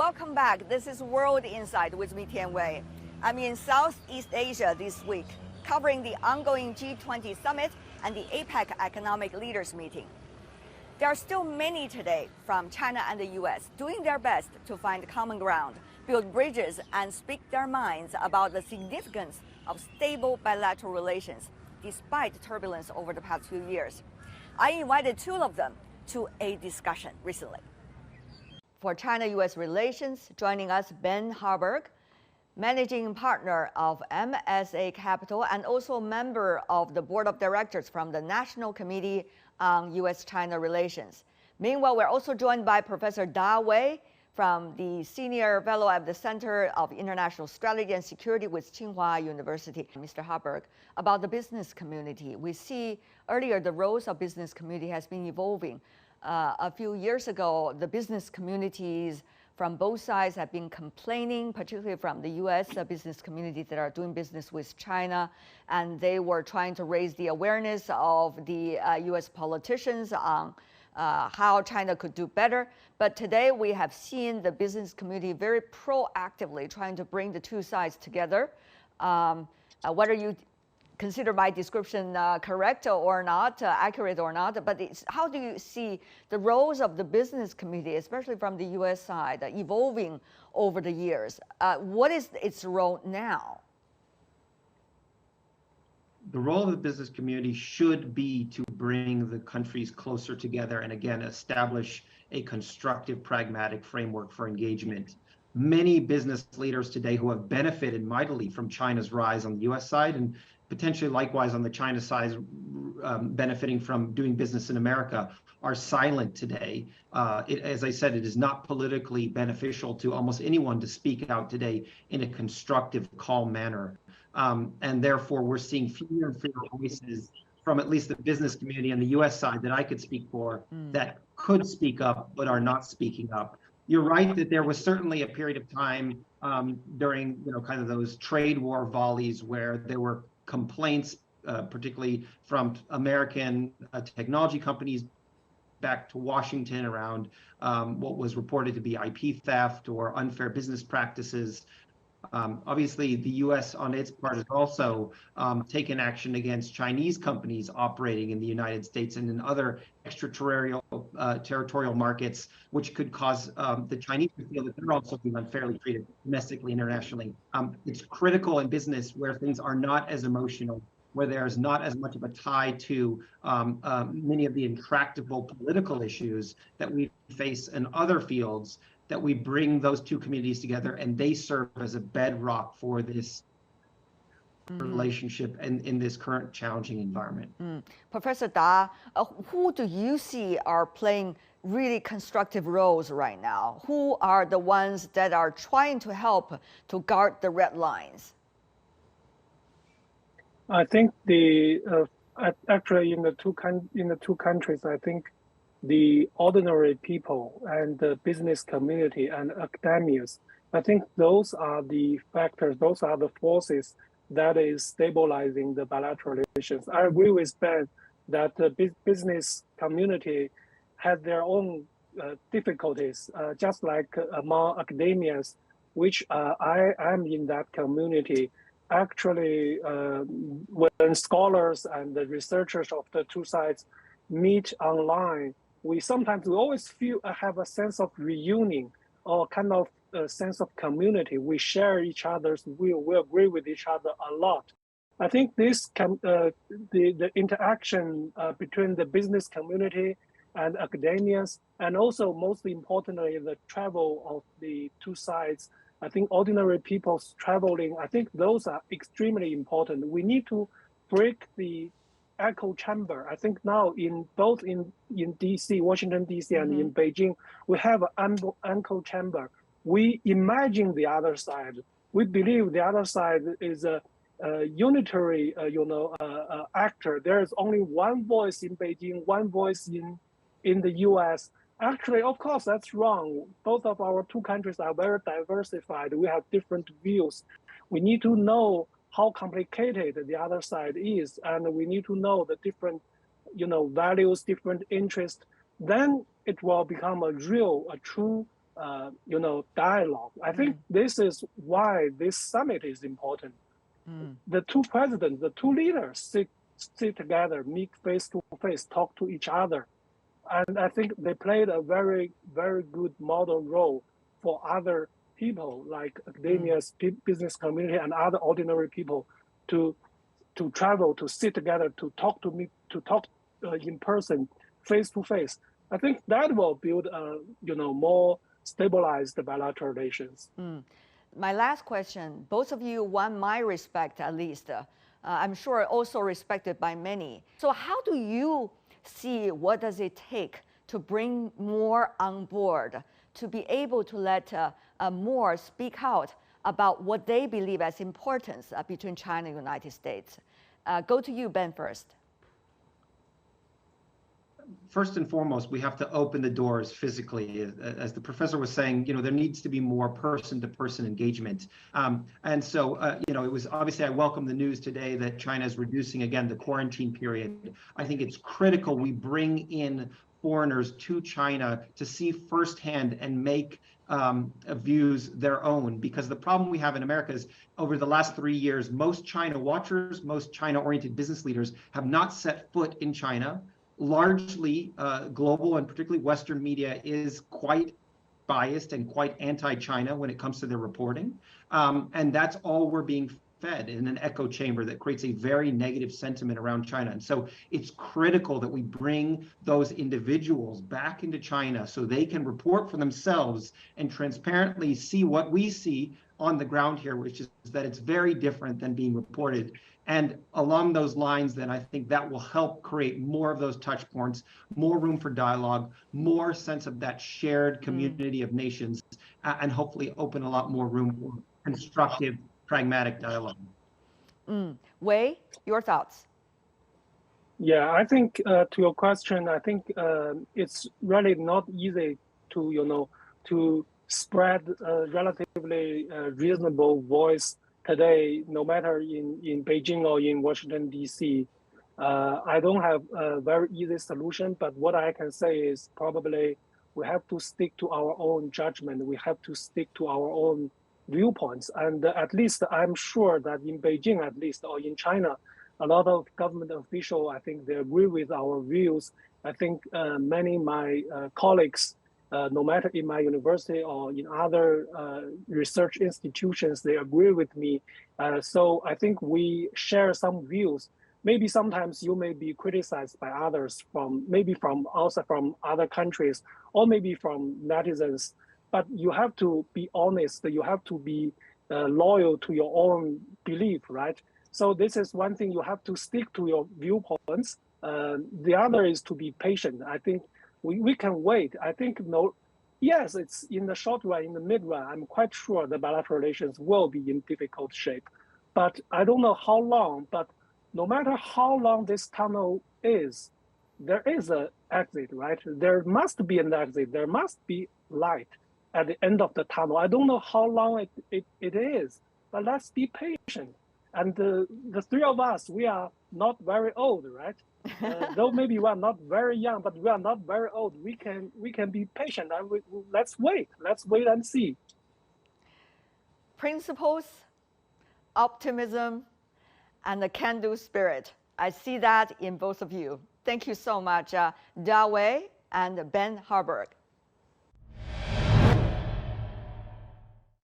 welcome back. This is World Insight with me, Tian. I'm in Southeast Asia this week, covering the ongoing G20 summit and the APEC economic leaders meeting. There are still many today from China and the U.S. doing their best to find common ground, build bridges, and speak their minds about the significance of stable bilateral relations, despite turbulence over the past few years. I invited two of them to a discussion recently. For China-U.S. relations, joining us, Ben Harburg, managing partner of MSA Capital and also member of the board of directors from the National Committee on U.S.-China Relations. Meanwhile, we're also joined by Professor Da Wei from the Senior Fellow at the Center of International Strategy and Security with Tsinghua University. Mr. Harburg, about the business community. We see earlier the roles of business community has been evolving. A few years ago, the business communities from both sides have been complaining, particularly from the U.S. Business community that are doing business with China, and they were trying to raise the awareness of the U.S. politicians on how China could do better. But today we have seen the business community very proactively trying to bring the two sides together. Whether you consider my description correct or not, accurate or not, but how do you see the roles of the business community, especially from the U.S. side, evolving over the years? What is its role now? The role of the business community should be to bring the countries closer together and, again, establish a constructive, pragmatic framework for engagement. Many business leaders today who have benefited mightily from China's rise on the U.S. side, and potentially likewise on the China side, benefiting from doing business in America, are silent today. As I said, it is not politically beneficial to almost anyone to speak out today in a constructive, calm manner. And therefore, we're seeing fewer and fewer voices from at least the business community on the U.S. side that I could speak for that could speak up but are not speaking up. You're right that there was certainly a period of time during, kind of those trade war volleys where there were complaints, particularly from American technology companies back to Washington around what was reported to be IP theft or unfair business practices. Obviously, the U.S. on its part has also taken action against Chinese companies operating in the United States and in other extraterritorial markets, which could cause the Chinese to feel that they're also being unfairly treated domestically, internationally. It's critical in business where things are not as emotional, where there's not as much of a tie to many of the intractable political issues that we face in other fields, that we bring those two communities together and they serve as a bedrock for this relationship in this current challenging environment. Professor Da, who do you see are playing really constructive roles right now? Who are the ones that are trying to help to guard the red lines? I think actually in the two countries, I think the ordinary people and the business community and academics, I think those are the factors, those are the forces that is stabilizing the bilateral relations. I agree with Ben that the business community has their own difficulties, just like among academics, which I am in that community. Actually, when scholars and the researchers of the two sides meet online, we always have a sense of reunion or kind of a sense of community. We share each other's view. We agree with each other a lot. I think this the interaction between the business community and academics, and also most importantly, the travel of the two sides. I think ordinary people's traveling, I think those are extremely important. We need to break the echo chamber. I think now both in DC, Washington, DC, and in Beijing, we have an echo chamber. We imagine the other side. We believe the other side is a unitary, actor. There is only one voice in Beijing, one voice in the U.S. Actually, of course, that's wrong. Both of our two countries are very diversified. We have different views. We need to know how complicated the other side is, and we need to know the different, values, different interests. Then it will become a true dialogue. I think this is why this summit is important. The two presidents, the two leaders sit together, meet face to face, talk to each other. And I think they played a very, very good model role for other people like academia, business community, and other ordinary people to travel, to sit together, to talk in person, face to face. I think that will build more stabilized bilateral relations. My last question, both of you won my respect at least. I'm sure also respected by many. So how do you see what does it take to bring more on board, to be able to let more speak out about what they believe as importance between China and the United States? Go to you, Ben, first. First and foremost, we have to open the doors physically. As the professor was saying, there needs to be more person-to-person engagement. And so, it was obviously, I welcome the news today that China is reducing again the quarantine period. I think it's critical we bring in foreigners to China to see firsthand and make views their own, because the problem we have in America is over the last 3 years, most China watchers, most China-oriented business leaders have not set foot in China. Largely global and particularly Western media is quite biased and quite anti-China when it comes to their reporting. And that's all we're being fed in an echo chamber that creates a very negative sentiment around China. And so it's critical that we bring those individuals back into China so they can report for themselves and transparently see what we see on the ground here, which is that it's very different than being reported. And along those lines, then I think that will help create more of those touch points, more room for dialogue, more sense of that shared community of nations, and hopefully open a lot more room for constructive, pragmatic dialogue. Wei, your thoughts? Yeah, I think to your question, I think it's really not easy to spread a relatively reasonable voice today, no matter in Beijing or in Washington, D.C. I don't have a very easy solution, but what I can say is probably we have to stick to our own judgment. We have to stick to our own viewpoints. And at least I'm sure that in Beijing, at least, or in China, a lot of government officials, I think they agree with our views. I think many of my colleagues, no matter in my university or in other research institutions, they agree with me. So I think we share some views. Maybe sometimes you may be criticized by others from outside, from other countries, or maybe from netizens. But you have to be honest. You have to be loyal to your own belief, right? So this is one thing, you have to stick to your viewpoints. The other is to be patient. I think we can wait. I think yes, it's in the short run, in the mid run, I'm quite sure the bilateral relations will be in difficult shape. But I don't know how long, but no matter how long this tunnel is, there is an exit, right? There must be an exit. There must be light at the end of the tunnel. I don't know how long it is, but let's be patient. And the three of us, we are not very old, right? Though maybe we are not very young, but we are not very old. We can be patient. And let's wait. Let's wait and see. Principles, optimism, and the can-do spirit. I see that in both of you. Thank you so much, Da Wei and Ben Harburg.